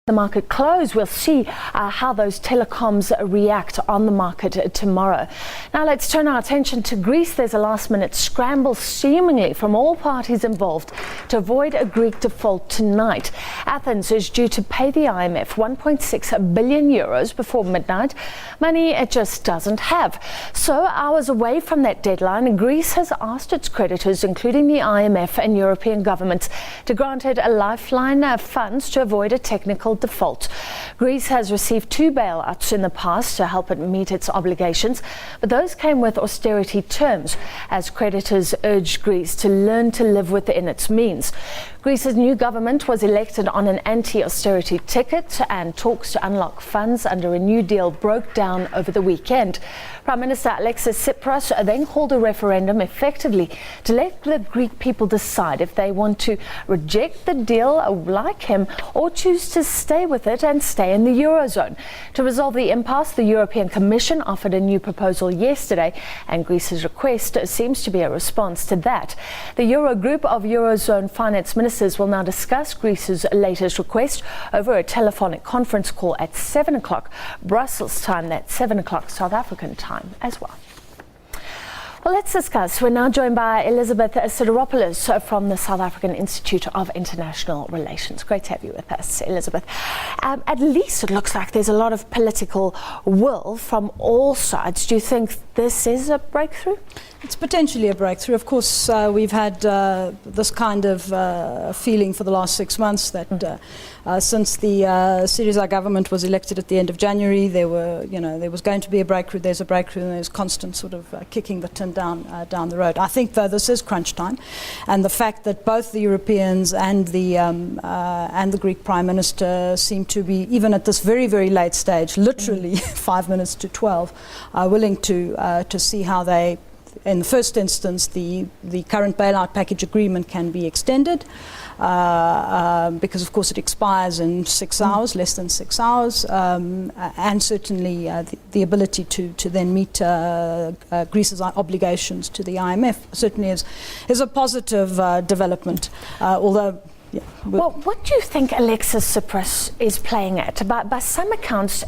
The market close. We'll see how those telecoms react on the market tomorrow. Now let's turn our attention to Greece. There's a last-minute scramble seemingly from all parties involved to avoid a Greek default tonight. Athens is due to pay the IMF 1.6 billion euros before midnight, money it just doesn't have. So hours away from that deadline, Greece has asked its creditors, including the IMF and European governments, to grant it a lifeline funds to avoid a technical default. Greece has received 2 bailouts in the past to help it meet its obligations, but those came with austerity terms as creditors urged Greece to learn to live within its means. Greece's new government was elected on an anti-austerity ticket, and talks to unlock funds under a new deal broke down over the weekend. Prime Minister Alexis Tsipras then called a referendum effectively to let the Greek people decide if they want to reject the deal like him or choose to stay with it and stay in the Eurozone. To resolve the impasse, the European Commission offered a new proposal yesterday, and Greece's request seems to be a response to that. The Eurogroup of Eurozone finance ministers will now discuss Greece's latest request over a telephonic conference call at 7 o'clock Brussels time. That's 7 o'clock South African time as well. Well, let's discuss. We're now joined by Elizabeth Sideropoulos from the South African Institute of International Relations. Great to have you with us, Elizabeth. At least it looks like there's a lot of political will from all sides. Do you think this is a breakthrough? It's potentially a breakthrough. Of course, we've had this kind of feeling for the last 6 months that since the Syriza government was elected at the end of January, there was going to be a breakthrough. There's a breakthrough, and there's constant sort of kicking the tin down the road. I think, though, this is crunch time, and the fact that both the Europeans and the Greek Prime Minister seem to be, even at this very, very late stage, literally 5 minutes to 12, willing to see how they. In the first instance, the current bailout package agreement can be extended because, of course, it expires in 6 hours, less than 6 hours, and certainly the ability to then meet Greece's obligations to the IMF certainly is a positive development, although... Yeah, well, what do you think Alexis Tsipras is playing at? By some accounts,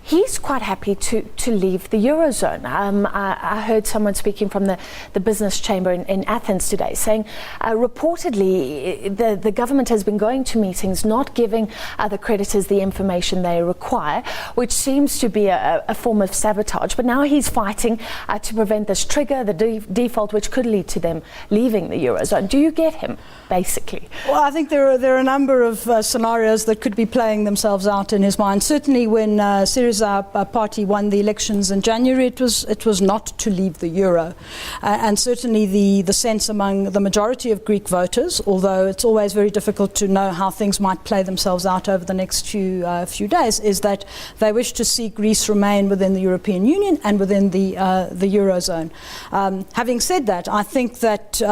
he's quite happy to leave the Eurozone. I heard someone speaking from the business chamber in Athens today saying reportedly the government has been going to meetings not giving the creditors the information they require, which seems to be a form of sabotage. But now he's fighting to prevent this trigger, the default, which could lead to them leaving the Eurozone. Do you get him, basically? Well, I think there are a number of scenarios that could be playing themselves out in his mind. Certainly when Syriza party won the elections in January, it was not to leave the euro, and certainly the sense among the majority of Greek voters, although it's always very difficult to know how things might play themselves out over the next few days, is that they wish to see Greece remain within the European Union and within the Eurozone. Having said that, I think that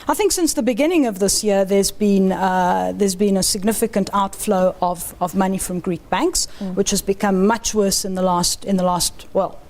I think since the beginning of this year, there's been a significant outflow of money from Greek banks, which has become much worse in the last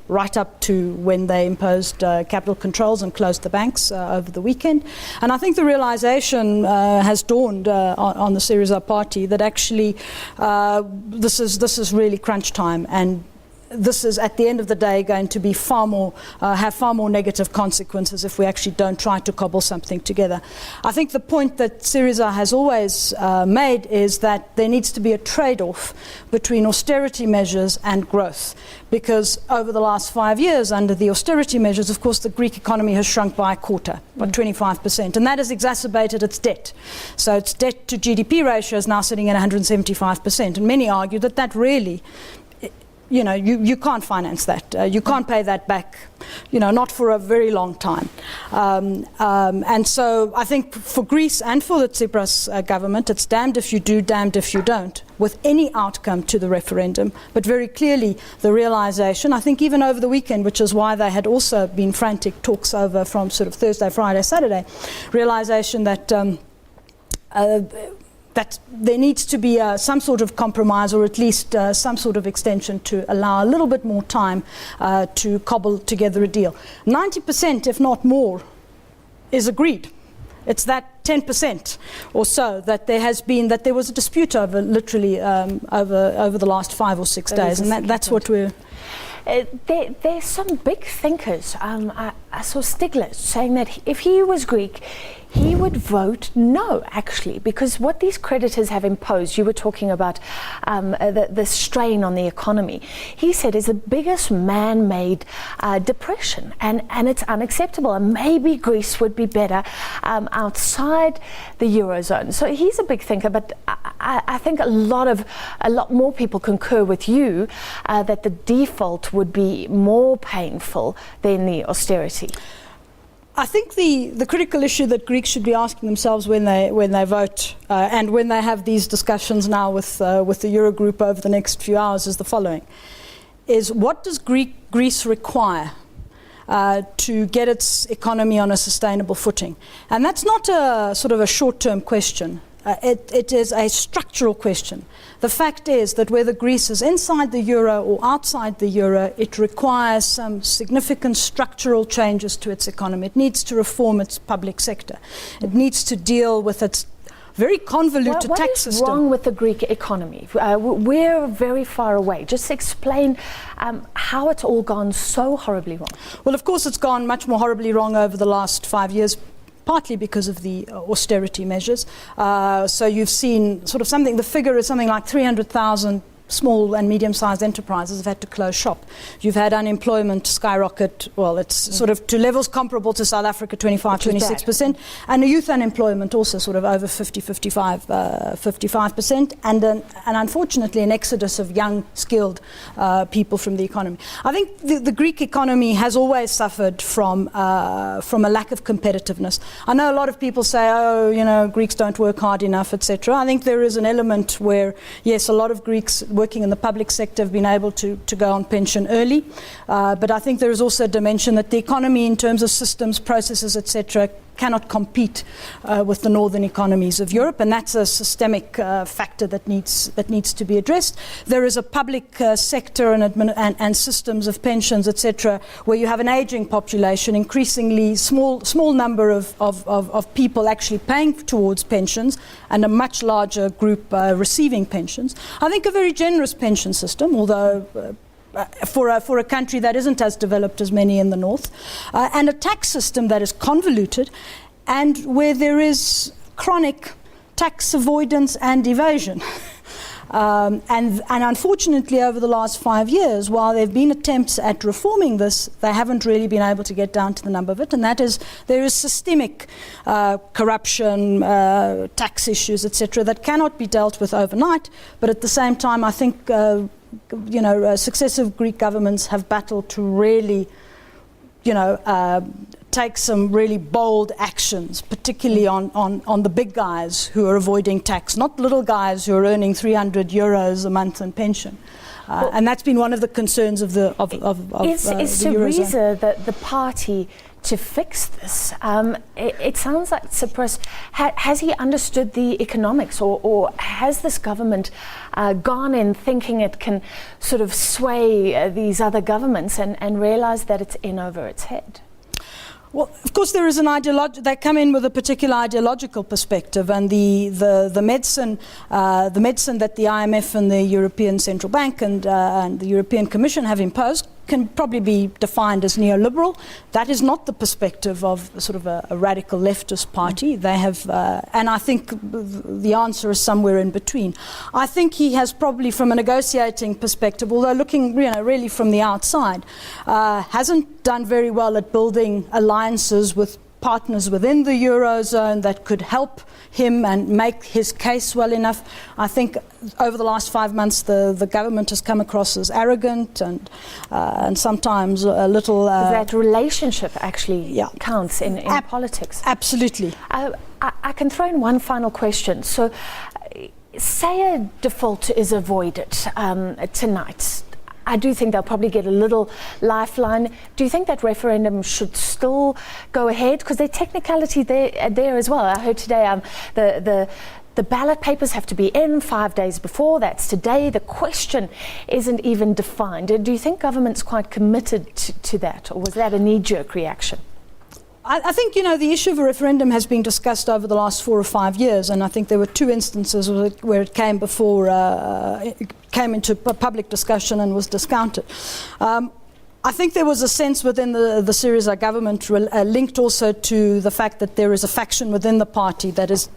right up to when they imposed capital controls and closed the banks over the weekend. And I think the realization has dawned on the Syriza party that actually this is really crunch time, and this is, at the end of the day, going to be have far more negative consequences if we actually don't try to cobble something together. I think the point that Syriza has always made is that there needs to be a trade-off between austerity measures and growth, because over the last 5 years, under the austerity measures, of course, the Greek economy has shrunk by a quarter, by 25%, and that has exacerbated its debt. So its debt to GDP ratio is now sitting at 175%, and many argue that really, you can't finance that. You can't pay that back, not for a very long time. And so I think for Greece and for the Tsipras government, it's damned if you do, damned if you don't, with any outcome to the referendum. But very clearly, the realization, I think even over the weekend, which is why they had also been frantic talks over from sort of Thursday, Friday, Saturday, realization that that there needs to be some sort of compromise, or at least some sort of extension to allow a little bit more time to cobble together a deal. 90%, if not more, is agreed. It's that 10% or so that there was a dispute over literally over the last 5 or 6 days, and that's what we're. There's some big thinkers. I saw Stiglitz saying that if he was Greek, he would vote no, actually, because what these creditors have imposed, you were talking about the strain on the economy, he said is the biggest man-made depression, and it's unacceptable, and maybe Greece would be better outside the Eurozone. So he's a big thinker, but I think a lot more people concur with you that the default would be more painful than the austerity. I think the critical issue that Greeks should be asking themselves when they vote and when they have these discussions now with the Eurogroup over the next few hours is the following: is what does Greece require to get its economy on a sustainable footing? And that's not a sort of a short-term question. It is a structural question. The fact is that whether Greece is inside the euro or outside the euro, it requires some significant structural changes to its economy. It needs to reform its public sector. It needs to deal with its very convoluted tax system. What is wrong with the Greek economy? We're very far away. Just explain how it's all gone so horribly wrong. Well, of course, it's gone much more horribly wrong over the last 5 years, partly because of the austerity measures. So you've seen the figure is something like 300,000 small and medium-sized enterprises have had to close shop. You've had unemployment skyrocket. Well, it's sort of to levels comparable to South Africa, 25-26%, and a youth unemployment also sort of over 55%, and unfortunately an exodus of young, skilled people from the economy. I think the Greek economy has always suffered from a lack of competitiveness. I know a lot of people say, Greeks don't work hard enough, etc. I think there is an element where, yes, a lot of Greeks working in the public sector have been able to go on pension early. But I think there is also a dimension that the economy in terms of systems, processes, etc., cannot compete with the northern economies of Europe, and that's a systemic factor that needs to be addressed. There is a public sector and systems of pensions, etc., where you have an aging population, increasingly small number of people actually paying towards pensions, and a much larger group receiving pensions. I think a very generous pension system, although for a country that isn't as developed as many in the north, and a tax system that is convoluted and where there is chronic tax avoidance and evasion. And unfortunately, over the last 5 years, while there have been attempts at reforming this, they haven't really been able to get down to the number of it, and that is there is systemic corruption, tax issues, etc., that cannot be dealt with overnight. But at the same time, I think successive Greek governments have battled to really, take some really bold actions, particularly on the big guys who are avoiding tax, not little guys who are earning 300 euros a month in pension. And that's been one of the concerns of the Syriza the party to fix this? It sounds like Tsipras, has he understood the economics, or has this government gone in thinking it can sort of sway these other governments and realize that it's in over its head? Well, of course, there is an ideology. They come in with a particular ideological perspective, and the medicine that the IMF and the European Central Bank and the European Commission have imposed can probably be defined as neoliberal. That is not the perspective of sort of a radical leftist party. They have, and I think the answer is somewhere in between. I think he has probably, from a negotiating perspective, although looking really from the outside, hasn't done very well at building alliances with partners within the Eurozone that could help him and make his case well enough. I think over the last 5 months the government has come across as arrogant and sometimes a little... that relationship actually counts in politics. Absolutely. I can throw in one final question. So say a default is avoided tonight. I do think they'll probably get a little lifeline. Do you think that referendum should still go ahead? Because there's technicality there as well. I heard today the ballot papers have to be in 5 days before. That's today. The question isn't even defined. Do you think government's quite committed to that, or was that a knee-jerk reaction? I think, the issue of a referendum has been discussed over the last 4 or 5 years, and I think there were 2 instances where it came before, it came into public discussion and was discounted. I think there was a sense within the Syriza government linked also to the fact that there is a faction within the party that is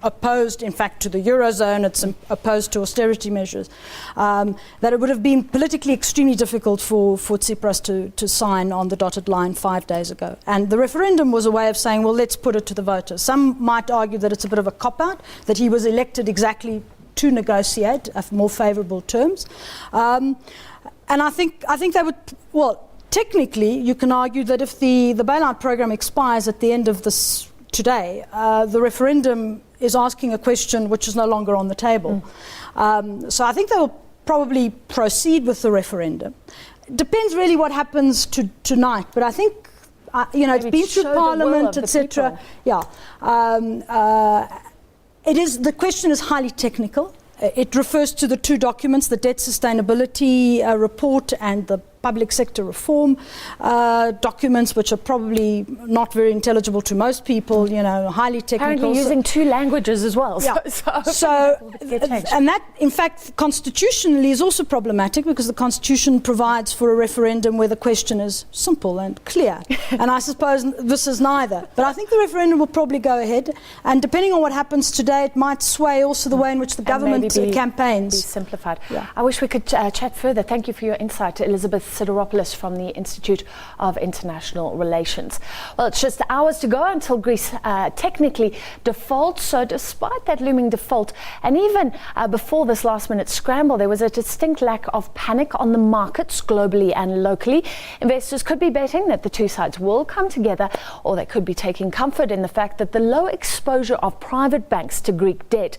opposed, in fact, to the Eurozone, it's opposed to austerity measures, that it would have been politically extremely difficult for Tsipras to sign on the dotted line 5 days ago. And the referendum was a way of saying, well, let's put it to the voters. Some might argue that it's a bit of a cop-out, that he was elected exactly to negotiate more favourable terms. And I think they would, well, technically, you can argue that if the bailout program expires at the end of this today, the referendum is asking a question which is no longer on the table. So I think they will probably proceed with the referendum. Depends really what happens tonight, but I think, it's been through Parliament, etc. Yeah. The question is highly technical. It refers to the 2 documents, the debt sustainability report and the public sector reform documents, which are probably not very intelligible to most people, highly technical. Apparently using 2 languages as well. Yeah. And that, in fact, constitutionally is also problematic because the Constitution provides for a referendum where the question is simple and clear. And I suppose this is neither. But I think the referendum will probably go ahead. And depending on what happens today, it might sway also the way in which the government campaigns. Be simplified. Yeah. I wish we could chat further. Thank you for your insight, Elizabeth Sideropoulos from the Institute of International Relations. Well, it's just hours to go until Greece technically defaults. So despite that looming default, and even before this last-minute scramble, there was a distinct lack of panic on the markets globally and locally. Investors could be betting that the 2 sides will come together, or they could be taking comfort in the fact that the low exposure of private banks to Greek debt